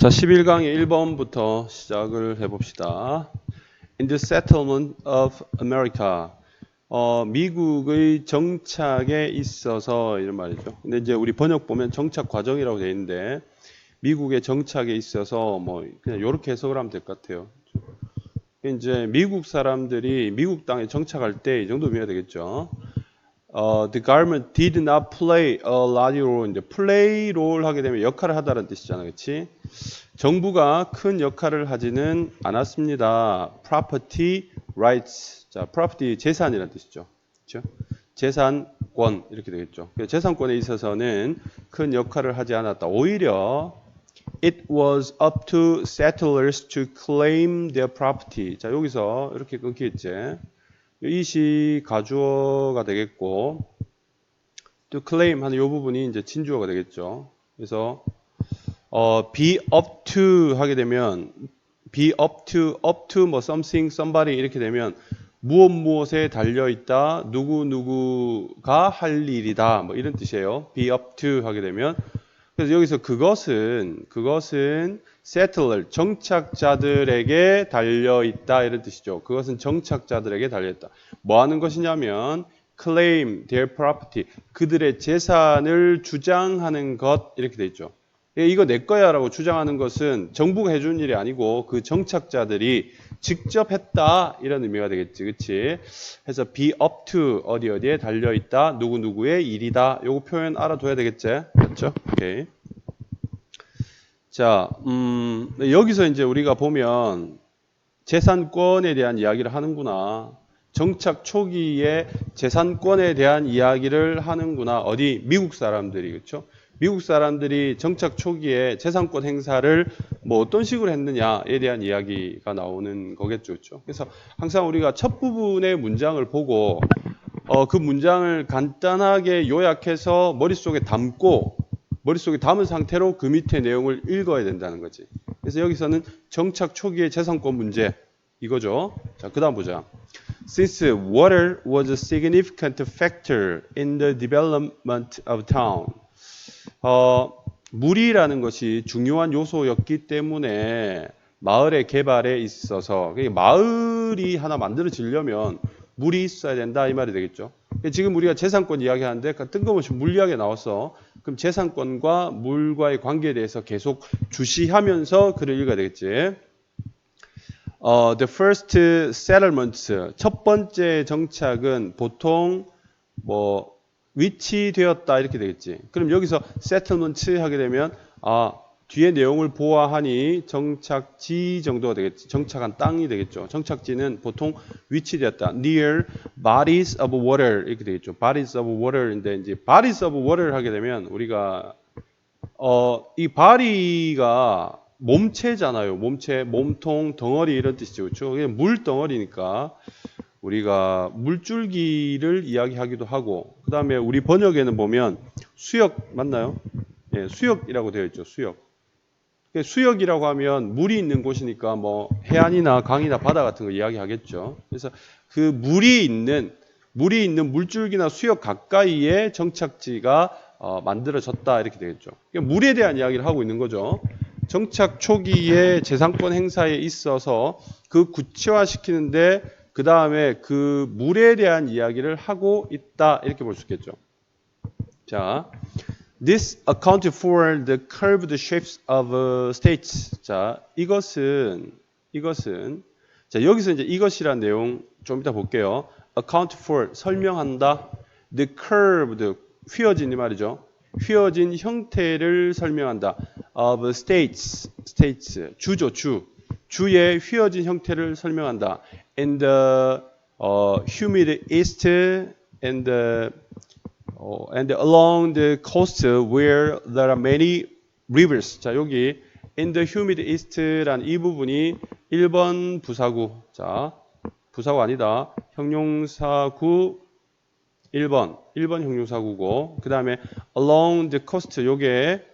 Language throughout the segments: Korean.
자, 11강의 1번부터 시작을 해봅시다. In the settlement of America. 미국의 정착에 있어서 이런 말이죠. 근데 이제 우리 번역 보면 정착 과정이라고 되어 있는데 미국의 정착에 있어서 뭐 그냥 이렇게 해석을 하면 될 것 같아요. 이제 미국 사람들이 미국 땅에 정착할 때 이 정도 의미가 되겠죠. The government did not play a large role. 이제 play role 하게 되면 역할을 하다는 뜻이잖아, 그렇지? 정부가 큰 역할을 하지는 않았습니다. Property rights. 자, property 재산이라는 뜻이죠. 그렇죠? 재산권 이렇게 되겠죠. 재산권에 있어서는 큰 역할을 하지 않았다. 오히려 it was up to settlers to claim their property. 자, 여기서 이렇게 끊기겠지. 이시 가주어가 되겠고 to claim 하는 이 부분이 이제 진주어가 되겠죠. 그래서 be up to 하게 되면 be up to 뭐 something, somebody 이렇게 되면 무엇에 달려 있다, 누구가 할 일이다, 뭐 이런 뜻이에요. be up to 하게 되면 그래서 여기서 그것은 settler 정착자들에게 달려 있다 이런 뜻이죠. 그것은 정착자들에게 달려 있다. 뭐 하는 것이냐면 claim their property 그들의 재산을 주장하는 것 이렇게 돼 있죠. 이거 내 거야 라고 주장하는 것은 정부가 해준 일이 아니고 그 정착자들이 직접 했다 이런 의미가 되겠지, 그치? 해서 be up to 어디에 달려있다 누구의 일이다 요거 표현 알아둬야 되겠지, 맞죠? 오케이. 자, 여기서 이제 우리가 보면 재산권에 대한 이야기를 하는구나. 정착 초기에 재산권에 대한 이야기를 하는구나. 어디? 미국 사람들이, 그렇죠? 미국 사람들이 정착 초기에 재산권 행사를 뭐 어떤 식으로 했느냐에 대한 이야기가 나오는 거겠죠, 그렇죠? 그래서 항상 우리가 첫 부분의 문장을 보고 그 문장을 간단하게 요약해서 머릿속에 담은 상태로 그 밑에 내용을 읽어야 된다는 거지. 그래서 여기서는 정착 초기의 재산권 문제 이거죠. 자, 그다음 보자. Since water was a significant factor in the development of town. 물이라는 것이 중요한 요소였기 때문에 마을의 개발에 있어서 마을이 하나 만들어지려면 물이 있어야 된다 이 말이 되겠죠. 지금 우리가 재산권 이야기하는데 뜬금없이 물 이야기가 나왔어. 그럼 재산권과 물과의 관계에 대해서 계속 주시하면서 글을 읽어야 되겠지. The first settlements 첫 번째 정착은 보통 뭐 위치되었다 이렇게 되겠지. 그럼 여기서 settlement 하게 되면 뒤에 내용을 보아하니 정착지 정도가 되겠지. 정착한 땅이 되겠죠. 정착지는 보통 위치되었다. Near bodies of water 이렇게 되겠죠. Bodies of water인데 이제 bodies of water 하게 되면 우리가 이 body가 몸체잖아요. 몸체, 몸통, 덩어리 이런 뜻이죠. 그렇죠? 물 덩어리니까 우리가 물줄기를 이야기하기도 하고 그 다음에 우리 번역에는 보면 수역 맞나요? 예, 수역이라고 되어 있죠. 수역이라고 하면 물이 있는 곳이니까 뭐 해안이나 강이나 바다 같은 거 이야기하겠죠. 그래서 그 물이 있는 물줄기나 수역 가까이에 정착지가 만들어졌다 이렇게 되겠죠. 그러니까 물에 대한 이야기를 하고 있는 거죠. 정착 초기에 재산권 행사에 있어서 그 구체화시키는데 그 다음에 그 물에 대한 이야기를 하고 있다 이렇게 볼 수 있겠죠. 자, this accounted for the curved shapes of states. 자, 이것은 자 여기서 이제 이것이란 내용 좀 이따 볼게요. account for 설명한다. the curved 휘어진 이 말이죠. 휘어진 형태를 설명한다. of states 주죠 주의 휘어진 형태를 설명한다. in the humid east and along the coast where there are many rivers. 자, 여기 in the humid east란 이 부분이 1번 부사구. 자, 부사구 아니다. 형용사구 1번 형용사구고 그 다음에 along the coast 요게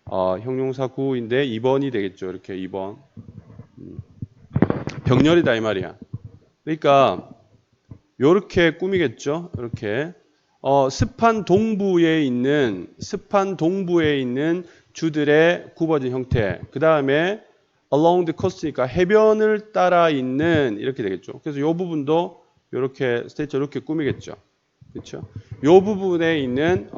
형용사구인데 2번이 되겠죠. 이렇게 2번. 병렬이다 이 말이야. 그러니까 요렇게 꾸미겠죠. 이렇게 습한 동부에 있는 주들의 굽어진 형태. 그 다음에 along the coast니까 해변을 따라 있는 이렇게 되겠죠. 그래서 이 부분도 이렇게 스테이처 이렇게 꾸미겠죠. 그렇죠? 이 부분에 있는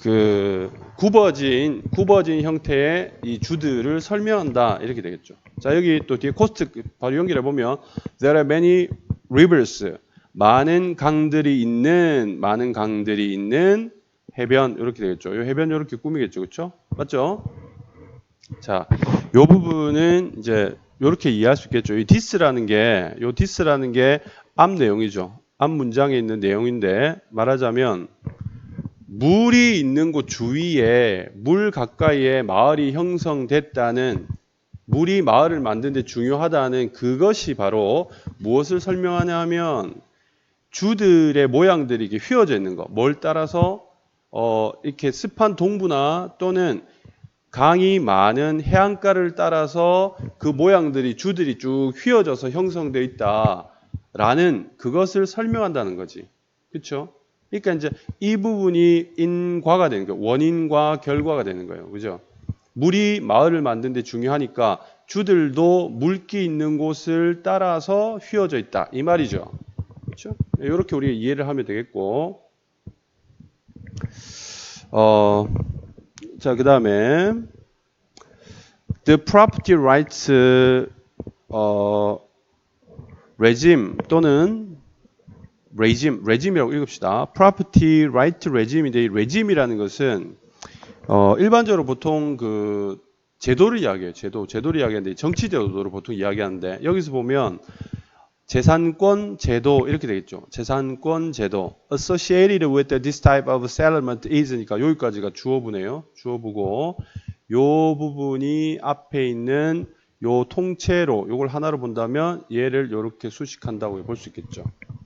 그 굽어진 형태의 이 주들을 설명한다 이렇게 되겠죠. 자 여기 또 뒤에 코스트 바로 연결해 보면 there are many rivers 많은 강들이 있는 해변 이렇게 되겠죠. 이 해변 이렇게 꾸미겠죠, 그렇죠? 맞죠? 자, 이 부분은 이제 이렇게 이해할 수 있겠죠. 이 디스라는 게 앞 내용이죠. 앞 문장에 있는 내용인데 말하자면 물이 있는 곳 주위에 물 가까이에 마을이 형성됐다는 물이 마을을 만드는 데 중요하다는 그것이 바로 무엇을 설명하냐 하면 주들의 모양들이 이렇게 휘어져 있는 거. 뭘 따라서 이렇게 습한 동부나 또는 강이 많은 해안가를 따라서 그 모양들이 주들이 쭉 휘어져서 형성되어 있다라는 그것을 설명한다는 거지. 그렇죠? 그러니까 이제 이 부분이 인과가 되는 거예요. 원인과 결과가 되는 거예요. 그죠? 물이 마을을 만드는 데 중요하니까 주들도 물기 있는 곳을 따라서 휘어져 있다. 이 말이죠. 그렇죠? 이렇게 우리가 이해를 하면 되겠고. 자, 그 다음에 the property rights regime 또는 regime이라고 읽읍시다. property right regime인데 이 regime이라는 것은 일반적으로 보통 그 제도를 이야기해요. 제도를 이야기하는데 정치 제도를 보통 이야기하는데 여기서 보면 재산권 제도 이렇게 되겠죠. 재산권 제도 associated with this type of settlement is니까 여기까지가 주어부네요. 주어부고 요 부분이 앞에 있는 요 통째로 요걸 하나로 본다면 얘를 이렇게 수식한다고 볼 수 있겠죠.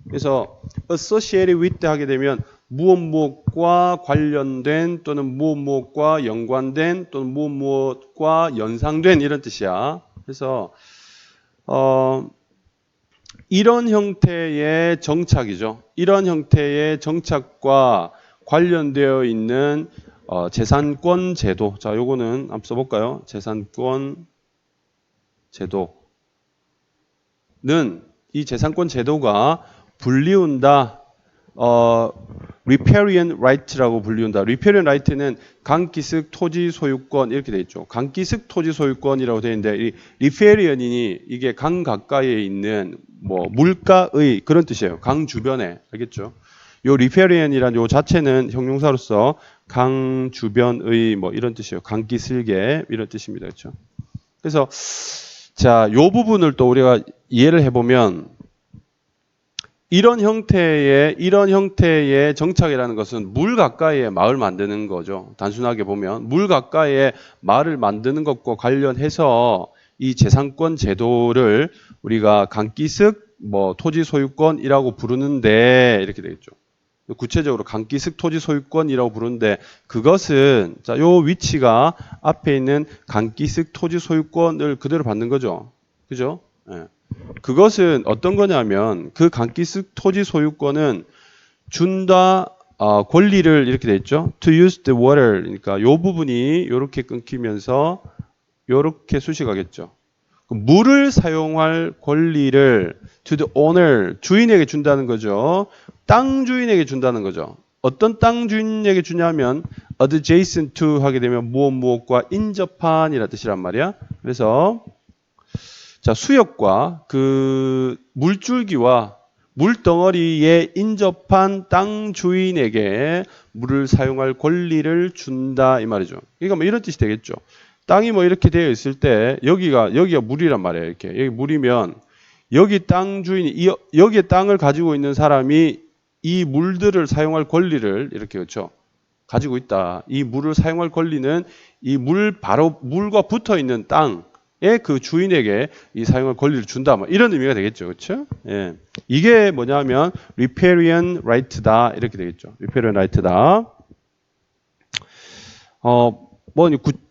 그래서 associated with 하게 되면 무엇과 관련된 또는 무엇과 연관된 또는 무엇과 연상된 이런 뜻이야. 그래서 이런 형태의 정착이죠. 이런 형태의 정착과 관련되어 있는 재산권 제도. 자, 요거는 한번 써볼까요? 재산권 제도는 이 재산권 제도가 불리운다. riparian right라고 불리운다. riparian right는 강기슭 토지 소유권 이렇게 돼 있죠. 강기슭 토지 소유권이라고 되어 있는데 이 riparian이 이게 강 가까이에 있는 뭐 물가의 그런 뜻이에요. 강 주변에 알겠죠? 요 riparian이란 요 자체는 형용사로서 강 주변의 뭐 이런 뜻이에요. 강기슭에 이런 뜻입니다. 그렇죠? 그래서 자, 요 부분을 또 우리가 이해를 해보면 이런 형태의 정착이라는 것은 물 가까이에 마을 만드는 거죠. 단순하게 보면 물 가까이에 마을을 만드는 것과 관련해서 이 재산권 제도를 우리가 강기슭 뭐 토지 소유권이라고 부르는데 이렇게 되겠죠. 구체적으로 강기슭 토지 소유권이라고 부르는데 그것은 자, 요 위치가 앞에 있는 강기슭 토지 소유권을 그대로 받는 거죠. 그죠? 예. 그것은 어떤 거냐면 그 강기슭 토지 소유권은 준다 권리를 이렇게 돼 있죠. To use the water. 그러니까 요 부분이 이렇게 끊기면서 이렇게 수식하겠죠. 물을 사용할 권리를 to the owner 주인에게 준다는 거죠. 땅 주인에게 준다는 거죠. 어떤 땅 주인에게 주냐면 adjacent to 하게 되면 무엇과 인접한이라 뜻이란 말이야. 그래서 자, 수역과 그 물줄기와 물덩어리에 인접한 땅 주인에게 물을 사용할 권리를 준다 이 말이죠. 그러니까 뭐 이런 뜻이 되겠죠. 땅이 뭐 이렇게 되어 있을 때 여기가 물이란 말이에요. 이렇게 여기 물이면 여기 땅 주인이 여기에 땅을 가지고 있는 사람이 이 물들을 사용할 권리를 이렇게 그렇죠. 가지고 있다. 이 물을 사용할 권리는 이 바로 물과 붙어 있는 땅 그 주인에게 이 사용할 권리를 준다. 뭐 이런 의미가 되겠죠. 그렇죠? 예. 이게 뭐냐면 riparian right다. 이렇게 되겠죠. riparian right다.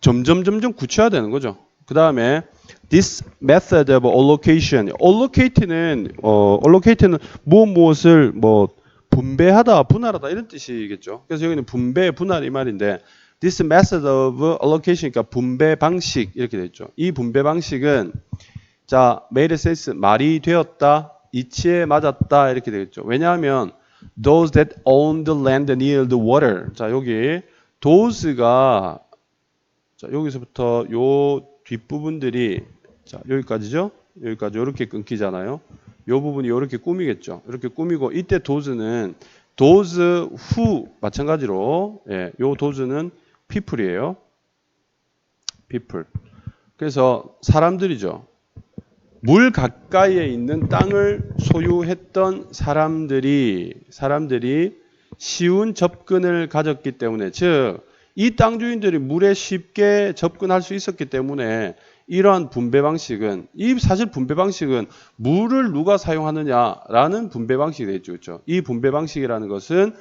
점점 구체화되는 거죠. 그다음에 this method of allocation. allocate는 무엇을 뭐 분배하다, 분할하다 이런 뜻이겠죠. 그래서 여기는 분배, 분할 이 말인데 This method of allocation, 그러니까 분배 방식 이렇게 됐죠. 이 분배 방식은 자, made sense, 말이 되었다, 이치에 맞았다 이렇게 되겠죠. 왜냐하면 those that own the land near the water. 자, 여기 those가 자, 여기서부터 요 뒷부분들이 자, 여기까지죠. 여기까지 이렇게 끊기잖아요. 요 부분이 이렇게 꾸미겠죠. 이렇게 꾸미고 이때 those는 those who 마찬가지로 예, 요 those는 people이에요. people. 그래서 사람들이죠. 물 가까이에 있는 땅을 소유했던 사람들이 쉬운 접근을 가졌기 때문에, 즉 이 땅 주인들이 물에 쉽게 접근할 수 있었기 때문에 이러한 분배 방식은, 이 사실 분배 방식은 물을 누가 사용하느냐라는 분배 방식이 되겠죠. 그렇죠? 이 분배 방식이라는 것은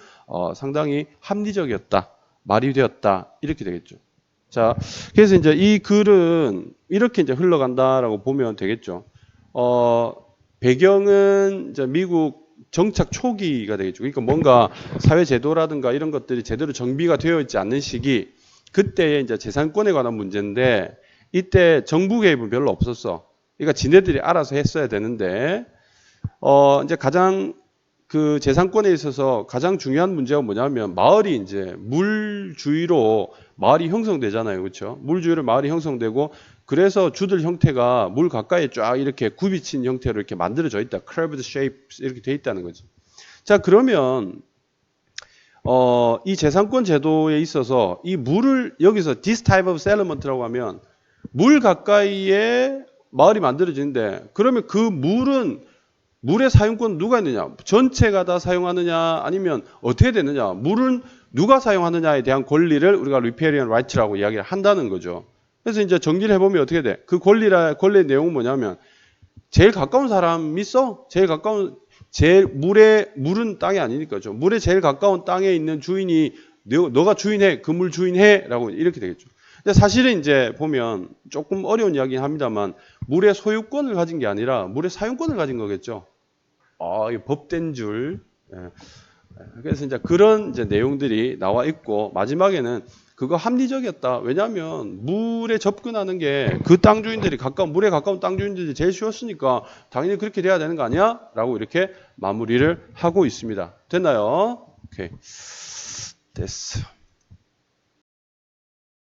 상당히 합리적이었다, 말이 되었다 이렇게 되겠죠. 자, 그래서 이제 이 글은 이렇게 이제 흘러간다라고 보면 되겠죠. 배경은 이제 미국 정착 초기가 되겠죠. 그러니까 뭔가 사회 제도라든가 이런 것들이 제대로 정비가 되어 있지 않는 시기, 그때의 이제 재산권에 관한 문제인데 이때 정부 개입은 별로 없었어. 그러니까 지네들이 알아서 했어야 되는데 이제 가장 그 재산권에 있어서 가장 중요한 문제가 뭐냐면 마을이 이제 물 주위로 마을이 형성되잖아요. 그렇죠? 물 주위로 마을이 형성되고 그래서 주들 형태가 물 가까이에 쫙 이렇게 굽이친 형태로 이렇게 만들어져 있다. curved shape 이렇게 돼 있다는 거지. 자, 그러면 이 재산권 제도에 있어서 이 물을 여기서 this type of settlement라고 하면 물 가까이에 마을이 만들어지는데 그러면 그 물의 사용권 누가 있느냐? 전체가 다 사용하느냐? 아니면 어떻게 되느냐? 물은 누가 사용하느냐에 대한 권리를 우리가 riparian right라고 이야기를 한다는 거죠. 그래서 이제 정리를 해보면 어떻게 돼? 그 권리의 내용은 뭐냐면 제일 가까운 사람이 써? 물은 땅이 아니니까죠. 물에 제일 가까운 땅에 있는 주인이 너가 주인해, 그 물 주인해라고 이렇게 되겠죠. 근데 사실은 이제 보면 조금 어려운 이야기긴 합니다만 물의 소유권을 가진 게 아니라 물의 사용권을 가진 거겠죠. 이 법된 줄. 그래서 이제 그런 이제 내용들이 나와 있고 마지막에는 그거 합리적이었다. 왜냐하면 물에 접근하는 게 그 땅 주인들이 물에 가까운 땅 주인들이 제일 쉬웠으니까 당연히 그렇게 돼야 되는 거 아니야? 라고 이렇게 마무리를 하고 있습니다. 됐나요? 오케이. 됐어.